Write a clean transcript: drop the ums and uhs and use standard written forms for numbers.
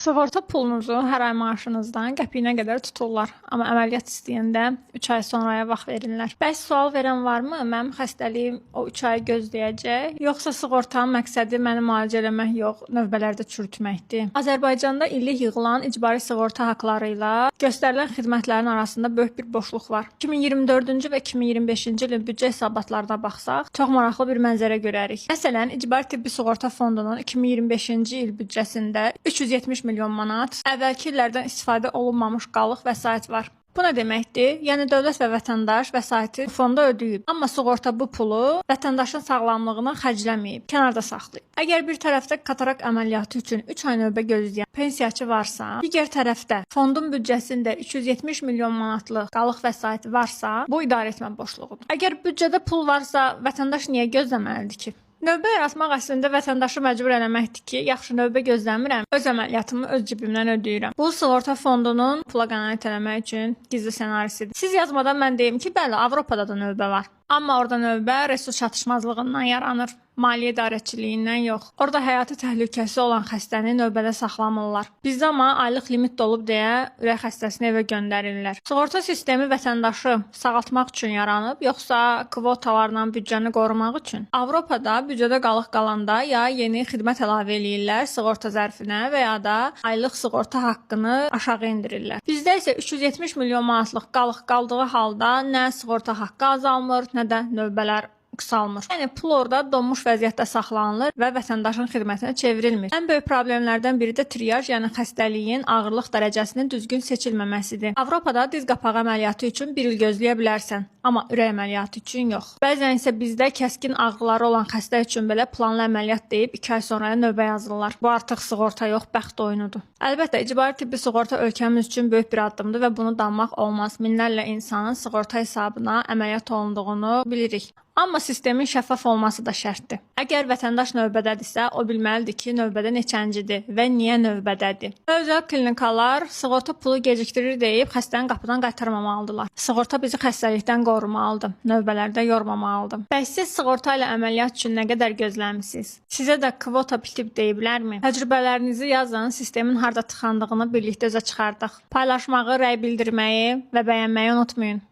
Sığorta pulunuzu hər ay maaşınızdan qəpiyinə qədər tuturlar. Amma əməliyyat istəyəndə 3 ay sonraya vaxt verirlər. Bəs sual verən varmı? Mənim xəstəliyim o 3 ay gözləyəcək, yoxsa sığortanın məqsədi məni müalicə eləmək yox, növbələrdə çürütməkdir? Azərbaycanda illik yığılan icbari sığorta haqları ilə göstərilən xidmətlərin arasında böyük bir boşluq var. 2024-cü və 2025-ci ilin büdcə hesabatlarına baxsaq, çox maraqlı bir mənzərə görərik. Məsələn, icbari tibbi sığorta fondunun 2025-ci il büdcəsində 370 milyon manat əvvəlki illərdən istifadə olunmamış qalıq vəsait var. Bu nə deməkdir? Yəni dövlət və vətəndaş vəsaiti fonda ödəyib, amma sığorta bu pulu vətəndaşın sağlamlığına xərcləməyib, kənarda saxlayıb. Əgər bir tərəfdə katarak əməliyyatı üçün 3 ay növbə gözləyən pensiyaçı varsa, digər tərəfdə fondun büdcəsində 370 milyon manatlıq qalıq vəsaiti varsa, bu idarə etmə boşluğudur. Əgər büdcədə pul varsa, vətəndaş niyə gözləməlidir ki? Növbə yaratmaq əslində vətəndaşı məcbur eləməkdir ki, yaxşı növbə gözləmirəm, öz əməliyyatımı öz cibimdən ödəyirəm. Bu sığorta fondunun pula qənaət eləmək üçün gizli ssenarisidir. Siz yazmadan mən deyim ki, bəli, Avropada da növbə var. Amma orada növbə resurs çatışmazlığından yaranır, maliyyə idarəçiliyindən yox. Orada həyati təhlükəsi olan xəstəni növbədə saxlamırlar. Bizdə amma aylıq limit dolub deyə ürək xəstəsini evə göndərirlər. Sığorta sistemi vətəndaşı sağaltmaq üçün yaranıb, yoxsa kvotalarla büdcəni qorumaq üçün? Avropada büdcədə qalıq qalanda ya yeni xidmət əlavə eləyirlər sığorta zərfinə və ya da aylıq sığorta haqqını aşağı endirirlər. Bizdə isə 370 milyon manatlıq qalıq qaldığı halda nə sığorta haqqı azalmır, nə də növbələr qısalmır. Yəni pul orada donmuş vəziyyətdə saxlanılır və vətəndaşın xidmətinə çevrilmir. Ən böyük problemlərdən biri də triyaj, yəni xəstəliyin ağırlıq dərəcəsinin düzgün seçilməməsidir. Avropada diz qapağı əməliyyatı üçün 1 il gözləyə bilərsən, amma ürək əməliyyatı üçün yox. Bəzən isə bizdə kəskin ağrıları olan xəstə üçün belə planlı əməliyyat deyib 2 ay sonraya növbə yazırlar. Bu artıq sığorta yox, bəxt oyunudur. Əlbəttə, icbari tibbi sığorta ölkəmiz üçün böyük bir addımdır və bunu danmaq olmaz. Minlərlə insanın sığorta hesabına əməliyyat olunduğunu bilirik. Amma sistemin şəffaf olması da şərtdir. Əgər vətəndaş növbədədirsə, o bilməlidir ki, növbədə neçəncidir və niyə növbədədir. Özəl klinikalar sığorta pulu gecikdirir deyib xəstəni qapıdan qaytarmamalıdırlar. Sığorta bizi xəstəlikdən qorumalıdır, növbələrdə yormamalıdır. Bəs siz sığorta ilə əməliyyat üçün nə qədər gözləmisiniz? Sizə də kvota bitib deyiblərmi? Təcrübələrinizi yazın, sistemin harda tıxandığını birlikdə üzə çıxardıq. Paylaşmağı, rəy bildirməyi və bəyənməyi unutmayın.